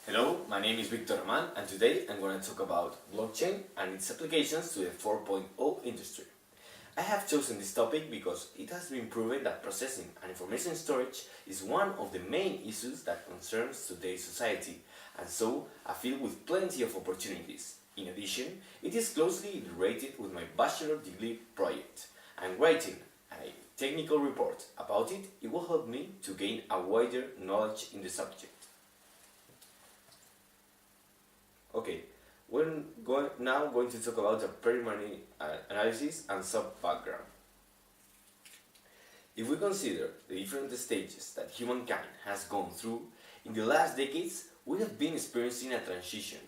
Hello, my name is Victor Roman, and today I'm going to talk about blockchain and its applications to the 4.0 industry. I have chosen this topic because it has been proven that processing and information storage is one of the main issues that concerns today's society, and so a field with plenty of opportunities. In addition, it is closely related with my bachelor degree project. I'm writing a technical report about it. It will help me to gain a wider knowledge in the subject. Okay, we're now going to talk about the preliminary analysis and sub-background. If we consider the different stages that humankind has gone through, in the last decades we have been experiencing a transition.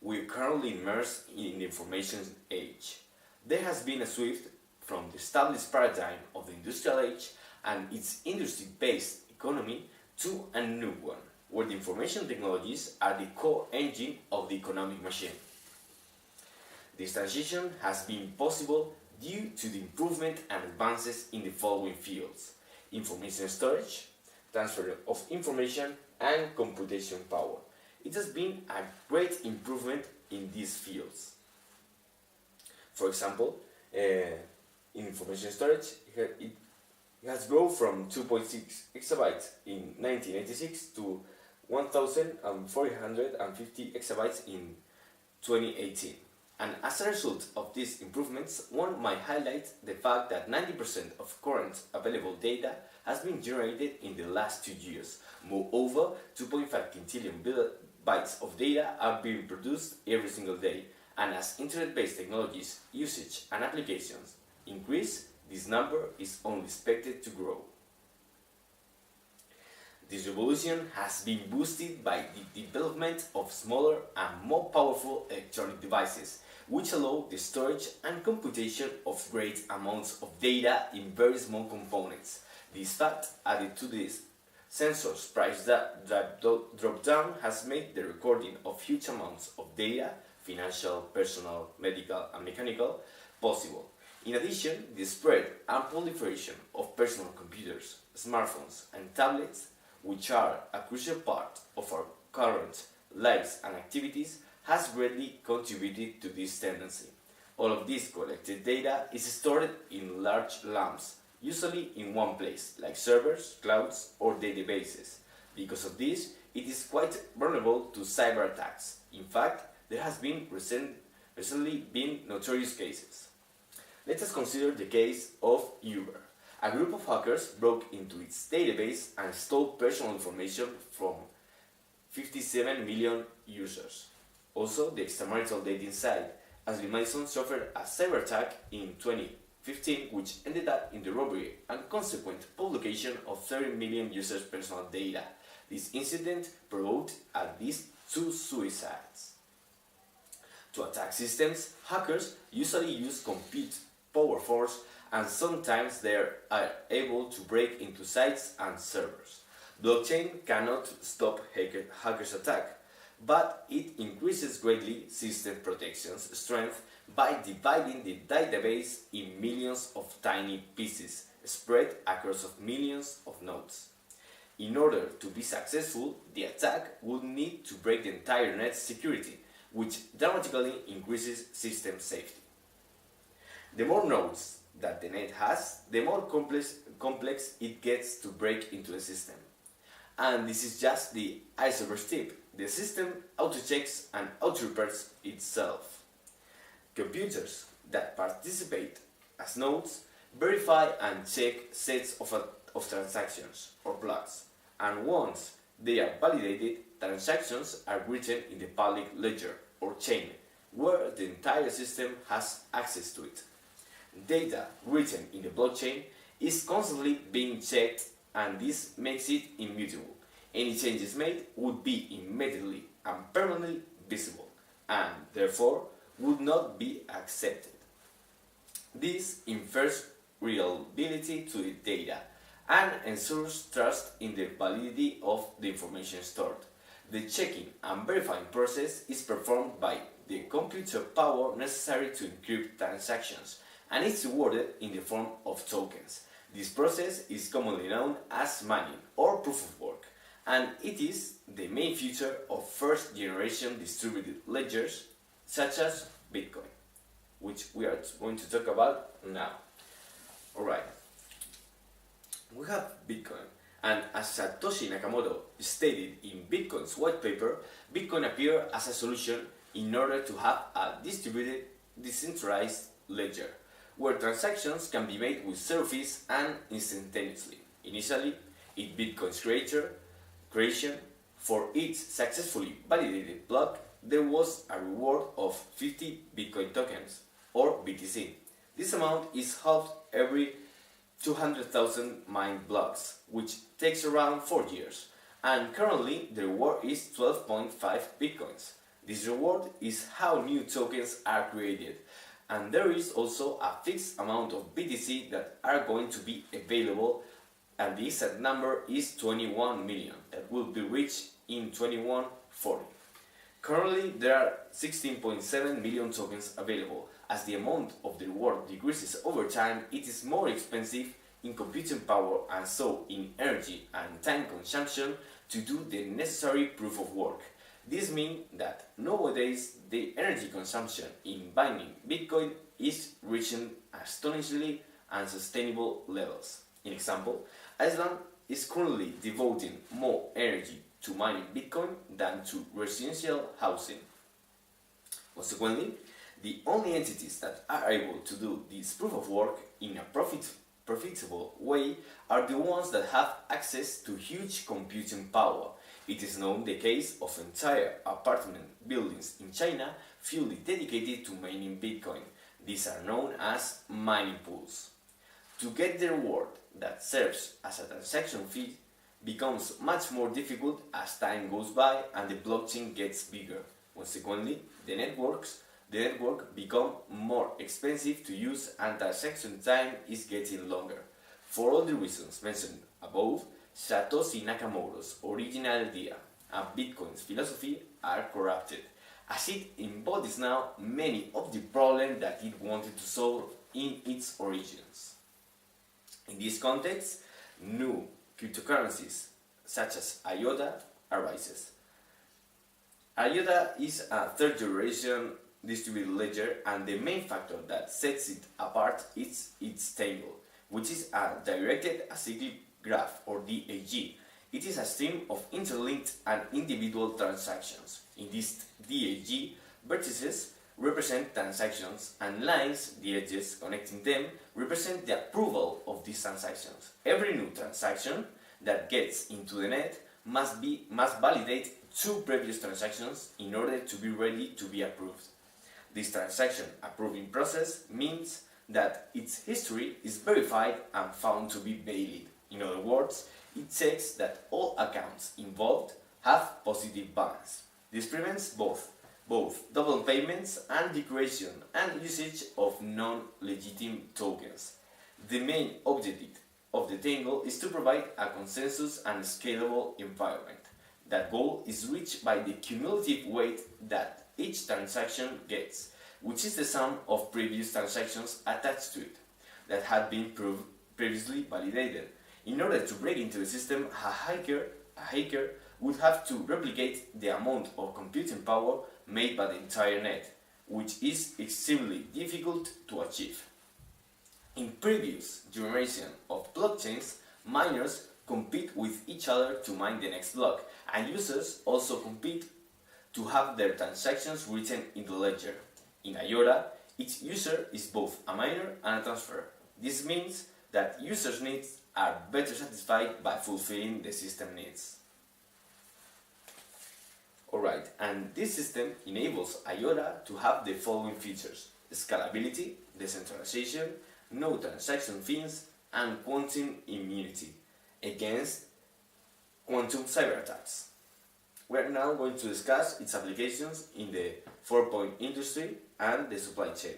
We are currently immersed in the information age. There has been a shift from the established paradigm of the industrial age and its industry-based economy to a new one, where the information technologies are the core engine of the economic machine. This transition has been possible due to the improvement and advances in the following fields: information storage, transfer of information, and computation power. It has been a great improvement in these fields. For example, in information storage, it has grown from 2.6 exabytes in 1986 to 1,450 exabytes in 2018. And as a result of these improvements, one might highlight the fact that 90% of current available data has been generated in the last 2 years. Moreover, 2.5 quintillion bytes of data are being produced every single day, and as internet-based technologies, usage and applications increase, this number is only expected to grow. This revolution has been boosted by the development of smaller and more powerful electronic devices, which allow the storage and computation of great amounts of data in very small components. This fact, added to this sensors price drop down, has made the recording of huge amounts of data, financial, personal, medical and mechanical, possible. In addition, the spread and proliferation of personal computers, smartphones and tablets, which are a crucial part of our current lives and activities, has greatly contributed to this tendency. All of this collected data is stored in large lumps, usually in one place, like servers, clouds, or databases. Because of this, it is quite vulnerable to cyber attacks. In fact, there has been recently been notorious cases. Let us consider the case of Uber. A group of hackers broke into its database and stole personal information from 57 million users. Also, the extramarital dating site Ashley Madison suffered a cyber attack in 2015, which ended up in the robbery and consequent publication of 30 million users' personal data. This incident provoked at least 2 suicides. To attack systems, hackers usually use compute power force, and sometimes they are able to break into sites and servers. Blockchain cannot stop hackers' attack, but it increases greatly system protection's strength by dividing the database in millions of tiny pieces spread across millions of nodes. In order to be successful, the attack would need to break the entire net's security, which dramatically increases system safety. The more nodes that the net has, the more complex it gets to break into the system. And this is just the iceberg tip. The system auto-checks and auto-repairs itself. Computers that participate as nodes verify and check sets of transactions or blocks, and once they are validated, transactions are written in the public ledger or chain, where the entire system has access to it. Data written in the blockchain is constantly being checked, and this makes it immutable. Any changes made would be immediately and permanently visible, and therefore would not be accepted. This infers reliability to the data and ensures trust in the validity of the information stored. The checking and verifying process is performed by the computer power necessary to encrypt transactions, and it's rewarded in the form of tokens. This process is commonly known as mining or proof of work, and it is the main feature of first-generation distributed ledgers such as Bitcoin, which we are going to talk about now. Alright, we have Bitcoin, and as Satoshi Nakamoto stated in Bitcoin's white paper, Bitcoin appeared as a solution in order to have a distributed, decentralized ledger, where transactions can be made with zero fees and instantaneously. Initially, in Bitcoin's creation, for each successfully validated block, there was a reward of 50 Bitcoin tokens, or BTC. This amount is halved every 200,000 mined blocks, which takes around 4 years, and currently the reward is 12.5 Bitcoins. This reward is how new tokens are created, and there is also a fixed amount of BTC that are going to be available, and the exact number is 21 million that will be reached in 2140. Currently there are 16.7 million tokens available. As the amount of the reward decreases over time, it is more expensive in computing power and so in energy and time consumption to do the necessary proof of work. This means that nowadays the energy consumption in mining Bitcoin is reaching astonishingly unsustainable levels. In example, Iceland is currently devoting more energy to mining Bitcoin than to residential housing. Consequently, the only entities that are able to do this proof of work in a profitable way are the ones that have access to huge computing power. It is known the case of entire apartment buildings in China fully dedicated to mining Bitcoin. These are known as mining pools. To get the reward that serves as a transaction fee becomes much more difficult as time goes by and the blockchain gets bigger. Consequently, the network become more expensive to use and transaction time is getting longer. For all the reasons mentioned above, Satoshi Nakamoto's original idea and Bitcoin's philosophy are corrupted, as it embodies now many of the problems that it wanted to solve in its origins. In this context, new cryptocurrencies such as IOTA arises. IOTA is a third-generation distributed ledger, and the main factor that sets it apart is its table, which is a directed acyclic graph, or DAG. It is a stream of interlinked and individual transactions. In this DAG, vertices represent transactions and lines, the edges connecting them, represent the approval of these transactions. Every new transaction that gets into the net must validate 2 previous transactions in order to be ready to be approved. This transaction approving process means that its history is verified and found to be valid. In other words, it checks that all accounts involved have positive balance. This prevents both double payments and the creation and usage of non-legitimate tokens. The main objective of the tangle is to provide a consensus and scalable environment. That goal is reached by the cumulative weight that each transaction gets, which is the sum of previous transactions attached to it that had been previously validated. In order to break into the system, a hacker would have to replicate the amount of computing power made by the entire net, which is extremely difficult to achieve. In previous generation of blockchains, miners compete with each other to mine the next block, and users also compete to have their transactions written in the ledger. In IOTA, each user is both a miner and a transfer. This means that users' needs are better satisfied by fulfilling the system needs. Alright, and this system enables IOTA to have the following features: scalability, decentralization, no transaction fees, and quantum immunity against quantum cyberattacks. We are now going to discuss its applications in the 4.0 industry and the supply chain.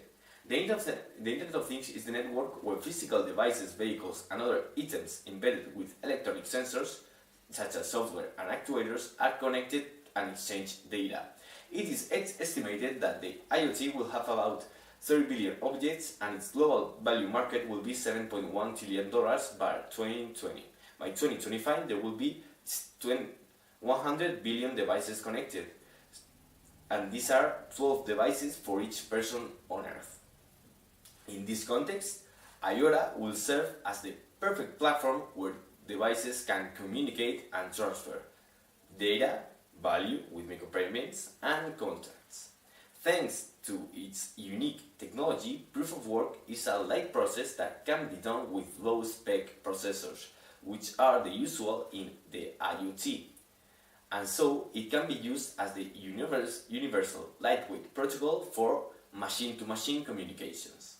The Internet of Things is the network where physical devices, vehicles, and other items embedded with electronic sensors, such as software and actuators, are connected and exchange data. It is estimated that the IoT will have about 30 billion objects, and its global value market will be $7.1 trillion by 2020. By 2025, there will be 100 billion devices connected, and these are 12 devices for each person on Earth. In this context, IOTA will serve as the perfect platform where devices can communicate and transfer data, value with micropayments, and contracts. Thanks to its unique technology, proof of work is a light process that can be done with low-spec processors, which are the usual in the IoT. And so it can be used as the universal lightweight protocol for machine-to-machine communications.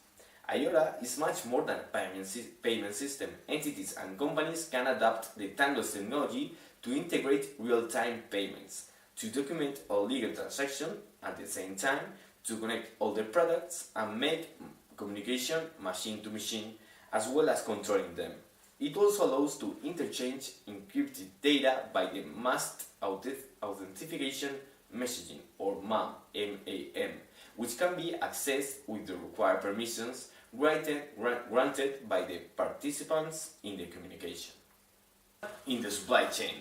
IOTA is much more than a payment system. Entities and companies can adapt the Tangles technology to integrate real-time payments, to document all legal transactions at the same time, to connect all the products and make communication machine-to-machine, as well as controlling them. It also allows to interchange encrypted data by the masked authentication messaging, or MAM, which can be accessed with the required permissions granted by the participants in the communication. In the supply chain.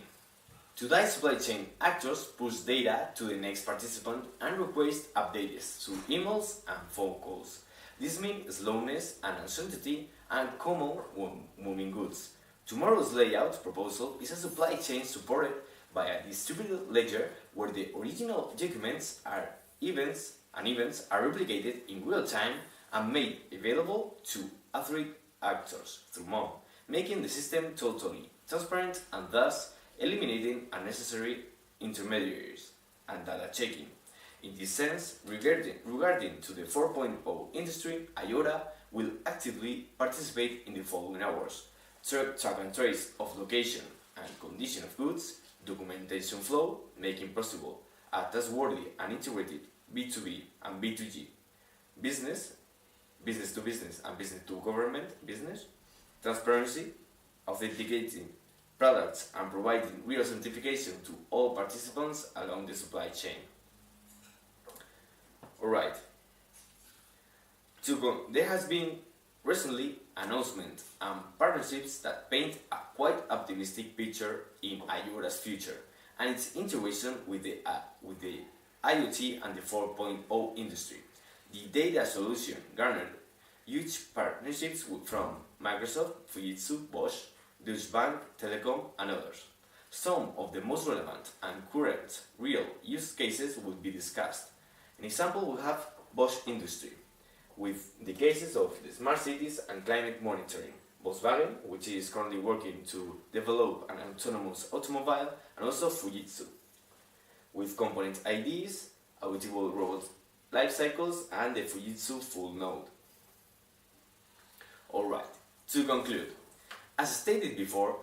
Today, supply chain actors push data to the next participant and request updates through emails and phone calls. This means slowness and uncertainty and common when moving goods. Tomorrow's layout proposal is a supply chain supported by a distributed ledger where the original documents events are replicated in real time and made available to authorized actors through MOM, making the system totally transparent and thus eliminating unnecessary intermediaries and data checking. In this sense, regarding to the 4.0 industry, IOTA will actively participate in the following areas: track and trace of location and condition of goods, documentation flow, making possible a trustworthy and integrated B2B and B2G business to business and business to government business, transparency, authenticating products and providing real certification to all participants along the supply chain. Alright, there has been recently announcements and partnerships that paint a quite optimistic picture in IOTA's future and its integration with the IoT and the 4.0 industry. The data solution garnered huge partnerships from Microsoft, Fujitsu, Bosch, Deutsche Bank, Telecom, and others. Some of the most relevant and current real use cases will be discussed. An example we have Bosch Industry, with the cases of the smart cities and climate monitoring. Volkswagen, which is currently working to develop an autonomous automobile, and also Fujitsu, with component IDs, auditable robot life cycles, and the Fujitsu full node. Alright, to conclude, as stated before,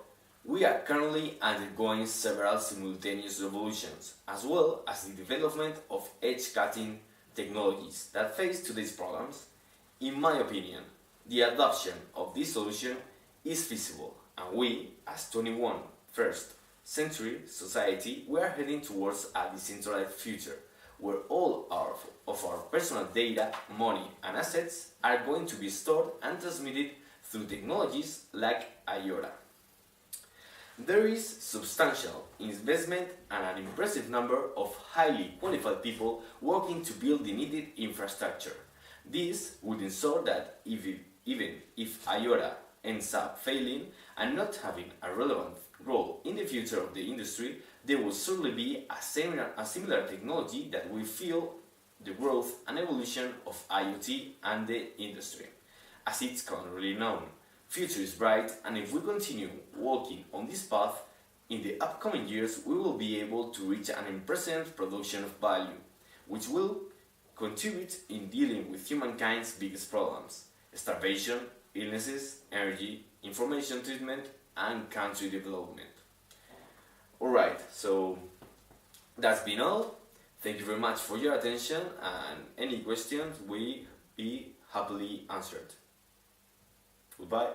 we are currently undergoing several simultaneous revolutions, as well as the development of edge-cutting technologies that face today's problems. In my opinion, the adoption of this solution is feasible, and we, as 21st century society, we are heading towards a decentralized future, where all of our personal data, money, and assets are going to be stored and transmitted through technologies like IOTA. There is substantial investment and an impressive number of highly qualified people working to build the needed infrastructure. This would ensure that even if IOTA ends up failing and not having a relevant role in the future of the industry, there will certainly be a similar technology that will fuel the growth and evolution of IoT and the industry. As it's currently known, future is bright, and if we continue walking on this path, in the upcoming years we will be able to reach an impressive production of value, which will contribute in dealing with humankind's biggest problems: starvation, illnesses, energy, information treatment, and country development. Alright, so that's been all. Thank you very much for your attention, and any questions will be happily answered. Goodbye.